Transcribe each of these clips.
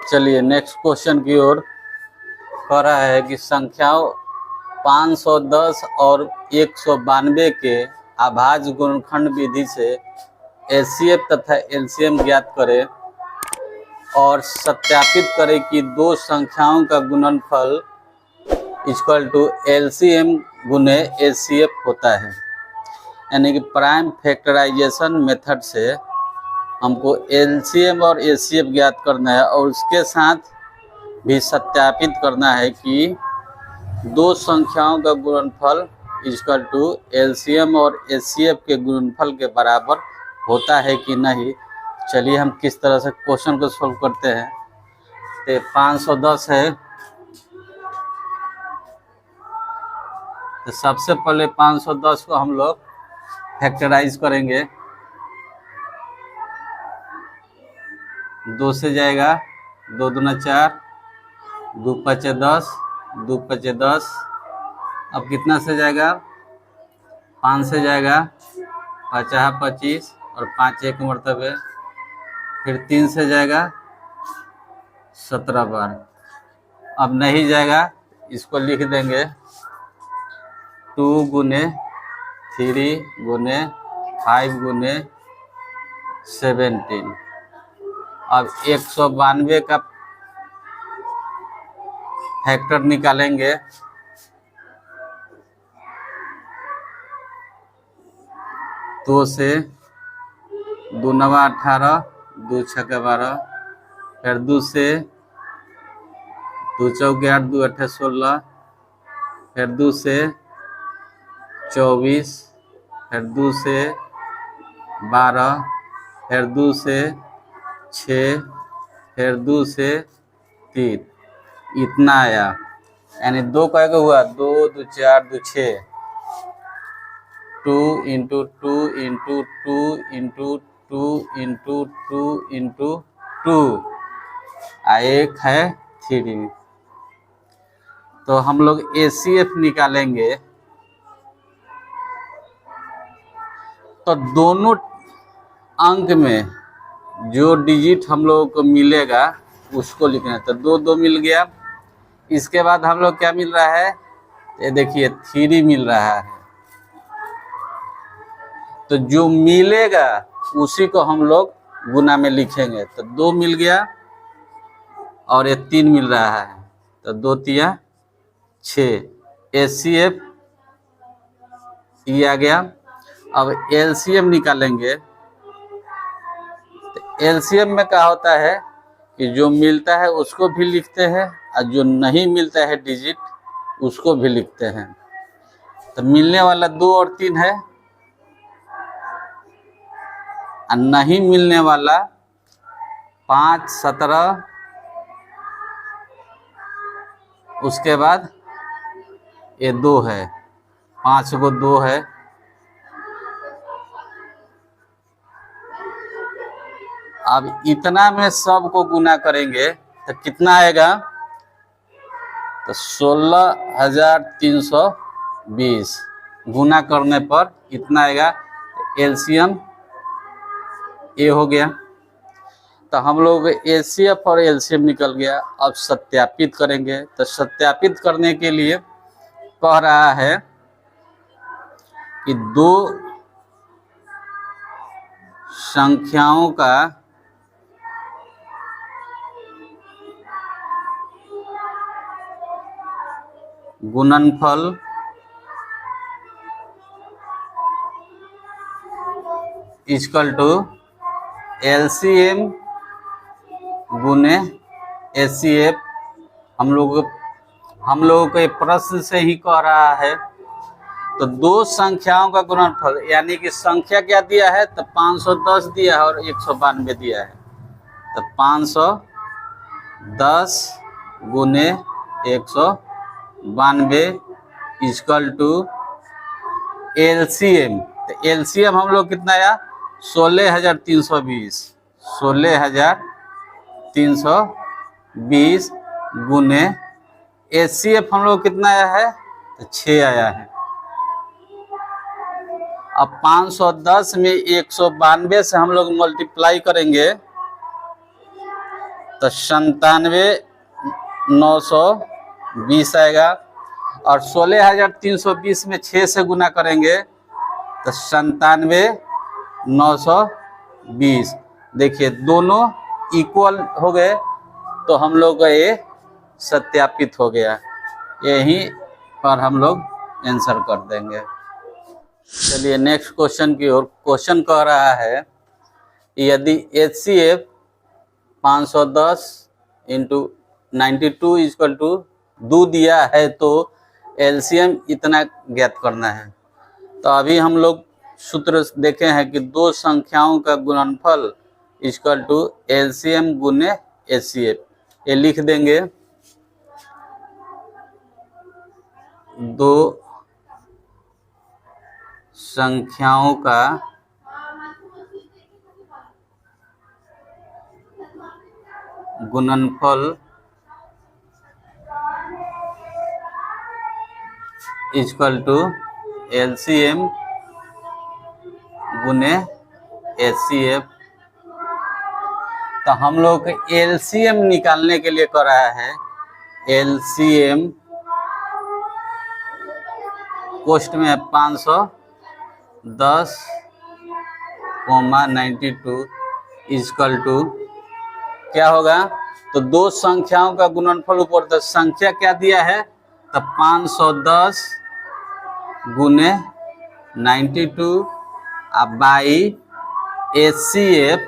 चलिए next question की ओर कह रहा है कि संख्याओं 510 और 192 के अभाज्य गुणनखंड विधि से एचसीएफ तथा एलसीएम ज्ञात करें और सत्यापित करें कि दो संख्याओं का गुणनफल इक्वल टू एलसीएम गुने एचसीएफ होता है। यानी कि प्राइम फैक्टराइजेशन मेथड से हमको एलसीएम और एचसीएफ ज्ञात करना है और उसके साथ भी सत्यापित करना है कि दो संख्याओं का गुणनफल इक्वल टू एलसीएम और एचसीएफ के गुणनफल के बराबर होता है कि नहीं। चलिए हम किस तरह से क्वेश्चन को सॉल्व करते हैं। तो 510 है, तो सबसे पहले 510 को हम लोग फैक्टराइज करेंगे। 2 से जाएगा 2 दूना 4, 2 पचे 10, 2 पचे 10। अब कितना से जाएगा? 5 से जाएगा 5 25 और 5 एक मरतबे। फिर 3 से जाएगा 17 बार। अब नहीं जाएगा, इसको लिख देंगे 2 गुने 3 गुने 5 गुने 17। अब 192 का फैक्टर निकालेंगे। 2 से 2 नवा 18, 2 छक्का 12। फिर 2 से 2 चौके 8, 2 अट्ठे 16। फिर 2 से 24। फिर 2 से 12। फिर 2 से 6। फिर 2 से 3। इतना आया। यानी 2 का हुआ 2 2 4 2 6। 2 into 2 into 2 into 2 into 2 into 2 एक है 3। तो हम लोग एचसीएफ निकालेंगे तो दोनों अंक में जो डिजिट हम लोगों को मिलेगा उसको लिखना है। तो 2 2 मिल गया। इसके बाद हम लोग क्या मिल रहा है? ये देखिए 3 मिल रहा है। तो जो मिलेगा उसी को हम लोग गुना में लिखेंगे। तो 2 मिल गया और ये 3 मिल रहा है। तो 2 तिया 6। एचसीएफ ये आ गया। अब एलसीएम निकालेंगे। तो एलसीएम में क्या होता है कि जो मिलता है उसको भी लिखते हैं और जो नहीं मिलता है डिजिट उसको भी लिखते हैं। तो मिलने वाला 2 और 3 है और नहीं मिलने वाला 5 17। उसके बाद ये 2 है, 5 को 2 है। अब इतना में सब को गुना करेंगे तो कितना आएगा? तो 16,320 गुना करने पर इतना आएगा। एलसीएम ये हो गया। तो हम लोग एचसीएफ और एलसीएम निकल गया। अब सत्यापित करेंगे। तो सत्यापित करने के लिए कह रहा है कि दो संख्याओं का गुणनफल इक्वल टू एलसीएम गुने एचसीएफ। हम लोगों को ये प्रश्न से ही कह रहा है। तो दो संख्याओं का गुणनफल यानी कि संख्या क्या दिया है? तो 510 दिया है और 192 दिया है। तो 510 गुने 192 इक्वल टू एलसीएम। तो एलसीएम हम लोग कितना आया? 16,320। 16,320 गुने एचसीएफ हम लोग कितना आया है? तो 6 आया है। अब 510 में 192 से हम लोग मल्टीप्लाई करेंगे तो 97,920 आएगा। और 16,320 में 6 से गुना करेंगे तो 97,920। देखिए दोनों इक्वल हो गए, तो हम लोग का ये सत्यापित हो गया। यही पर हम लोग आंसर कर देंगे। चलिए नेक्स्ट क्वेश्चन की ओर। क्वेश्चन कह रहा है यदि HCF 510 इंटू 92 इक्वल टू 2 दिया है तो LCM इतना ज्ञात करना है। तो अभी हम लोग सूत्र देखे हैं कि दो संख्याओं का गुणनफल इक्वल टू LCM गुने HCF। ये लिख देंगे, दो संख्याओं का गुणनफल इक्वल टू LCM गुने HCF। तो हम लोग LCM निकालने के लिए कर रहा है। LCM कोष्ट में है 510,92 इक्वल टू क्या होगा। तो दो संख्याओं का गुणनफल ऊपर, तो संख्या क्या दिया है, तो 510 गुने 92 बाई HCF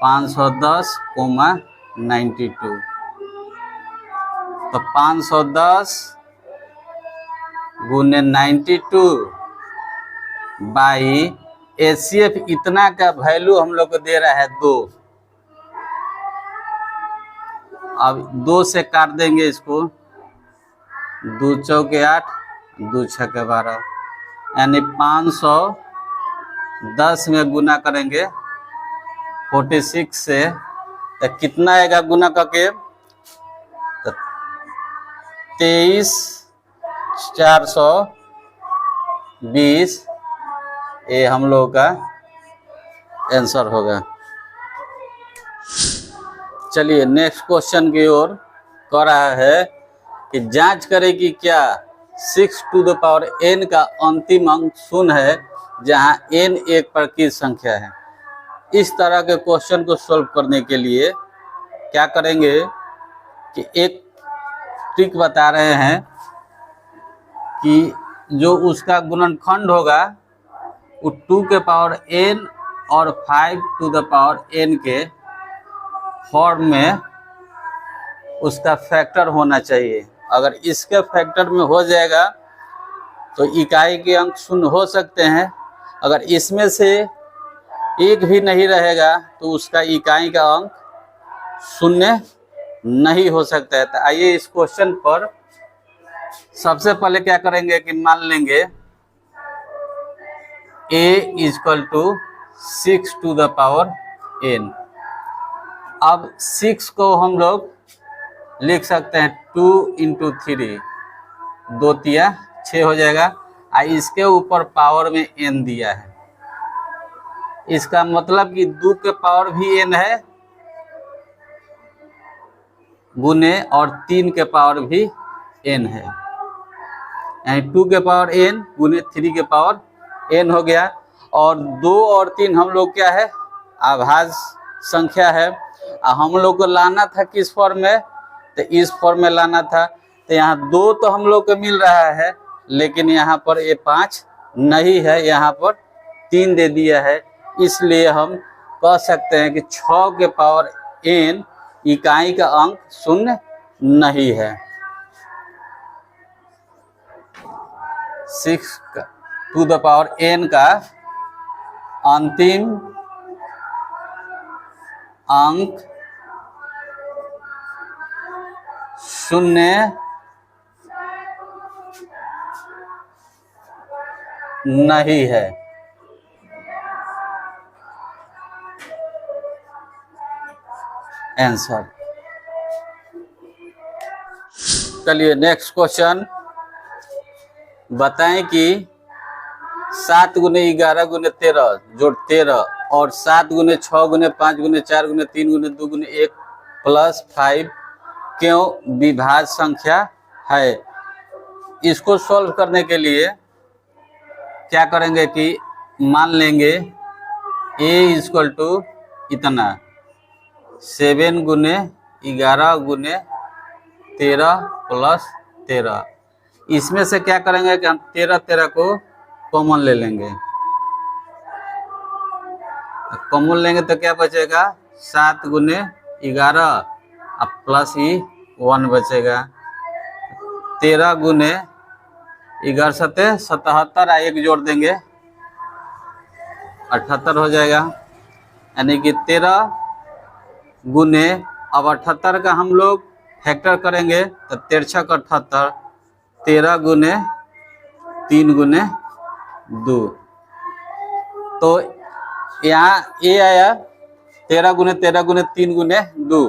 510,92। तो 510 गुने 92 बाई HCF इतना का वैल्यू हम लोग को दे रहा है 2। अब 2 से काट देंगे इसको, 2 चौके 8, 2 छक्के 12, यानी 510 में गुना करेंगे 46 से, तो कितना आएगा गुना करके, तो 23,420। ये हम लोगों का आंसर होगा। चलिए नेक्स्ट क्वेश्चन की ओर कह रहा है कि जांच करें कि क्या 6 टू द पावर n का अंतिम अंक शून्य है जहां n एक प्रकृत संख्या है। इस तरह के क्वेश्चन को सॉल्व करने के लिए क्या करेंगे कि एक ट्रिक बता रहे हैं कि जो उसका गुणनखंड होगा वो 2 के पावर n और 5 टू द पावर n के फॉर्म में उसका फैक्टर होना चाहिए। अगर इसके फैक्टर में हो जाएगा तो इकाई के अंक शून्य हो सकते हैं। अगर इसमें से एक भी नहीं रहेगा तो उसका इकाई का अंक शून्य नहीं हो सकता है। तो आइए इस क्वेश्चन पर सबसे पहले क्या करेंगे कि मान लेंगे a equal to 6 to the power n। अब 6 को हम लोग लिख सकते हैं 2 इंटू 3, 2 तिया 6 हो जाएगा। इसके ऊपर पावर में n दिया है, इसका मतलब कि 2 के पावर भी n है गुने और 3 के पावर भी n है, यानी 2 के पावर n गुने 3 के पावर n हो गया। और 2 और 3 हम लोग क्या है, आभाज्य संख्या है। हम लोग को लाना था किस फॉर्म में, तो इस फॉर्म में लाना था। तो यहाँ 2 तो हम लोग को मिल रहा है, लेकिन यहाँ पर ये 5 नहीं है, यहाँ पर 3 दे दिया है। इसलिए हम कह सकते हैं कि 6 के पावर n इकाई का अंक शून्य नहीं है। 6 टू द पावर n का अंतिम अंक शून्य नहीं है। आंसर। चलिए नेक्स्ट क्वेश्चन। बताएं कि 7 गुने 11 गुने 13 जोड़ 13 और 7 गुने 6 गुने 5 गुने 4 गुने 3 गुने 2 गुने 1 प्लस 5 क्यों विभाज्य संख्या है। इसको सॉल्व करने के लिए क्या करेंगे कि मान लेंगे a इक्वल टू इतना 7 गुने 11 गुने 13 प्लस 13। इसमें से क्या करेंगे कि हम 13 को कॉमन ले लेंगे। कॉमन लेंगे तो क्या बचेगा 7 गुने 11 अब प्लस ही 1 बचेगा। 13 गुने 11 सते 77 एक जोड़ देंगे 78 हो जाएगा। यानी कि 13 गुने अब 78 का हम लोग फैक्टर करेंगे तो 13 का 78 13 गुने 3 गुने 2 तो यहाँ ये आया 13 गुने 3 गुने 2।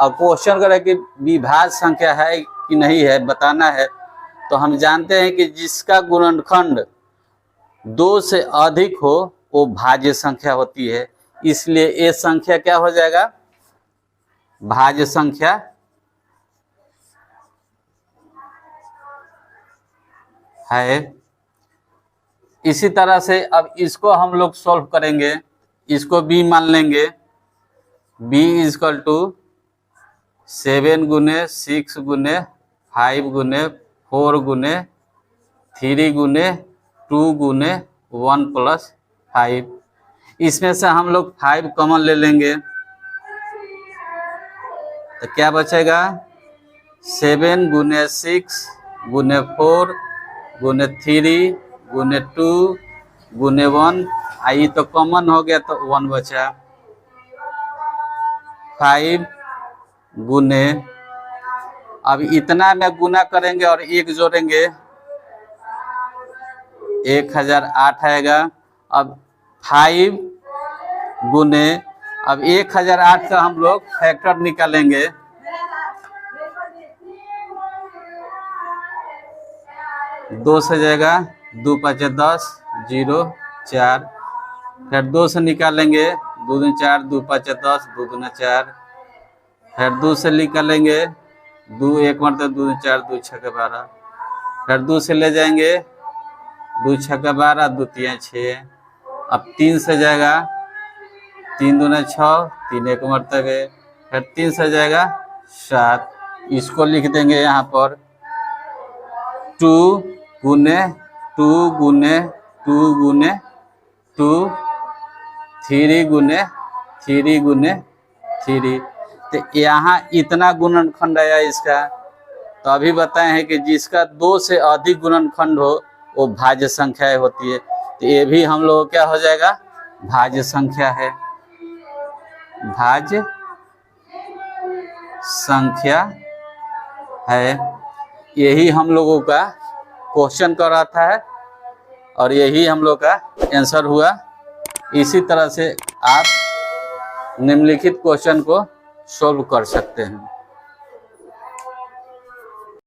अब क्वेश्चन करें कि विभाज्य संख्या है कि नहीं है बताना है। तो हम जानते हैं कि जिसका गुणनखंड 2 से अधिक हो वो भाज्य संख्या होती है। इसलिए ये संख्या क्या हो जाएगा भाज्य संख्या है। इसी तरह से अब इसको हम लोग सॉल्व करेंगे। इसको b मान लेंगे। b इक्वल टू 7 गुने 6 गुने 5 गुने 4 गुने 3 गुने 2 गुने 1 प्लस 5। इसमें से हम लोग 5 कॉमन ले लेंगे तो क्या बचेगा 7 गुने 6 गुने 4 गुने 3 गुने 2 गुने 1 आई तो कॉमन हो गया तो 1 बचा। 5 गुने अब इतना में गुना करेंगे और 1 जोड़ेंगे 1008 आएगा। अब 5 गुने अब 1008 का हम लोग फैक्टर निकालेंगे। दो से जाएगा 2 5 10 0 4 फिर 2 से निकालेंगे 2 दूनी 4 2 5 10 2 दूना 4 फिर 2 से निकालेंगे 2 1 मरते 2 4 2 6 12 फिर 2 से ले जाएंगे 2 6 12 2 3 6। अब 3 से जाएगा 3 दूना 6 3 1 मरतबे फिर 3 से जाएगा 7। इसको लिख देंगे यहाँ पर 2 गुने 2 गुने 2 गुने 2 3 गुने 3 गुने 3। तो यहाँ इतना गुणनखंड आया इसका। तो अभी बताए हैं कि जिसका 2 से अधिक गुणनखंड हो वो भाज्य संख्या होती है। तो ये भी हम लोग क्या हो जाएगा भाज्य संख्या है। भाज्य संख्या है। यही हम लोगों का क्वेश्चन कर रहा था है और यही हम लोग का आंसर हुआ। इसी तरह से आप निम्नलिखित क्वेश्चन को सॉल्व कर सकते हैं।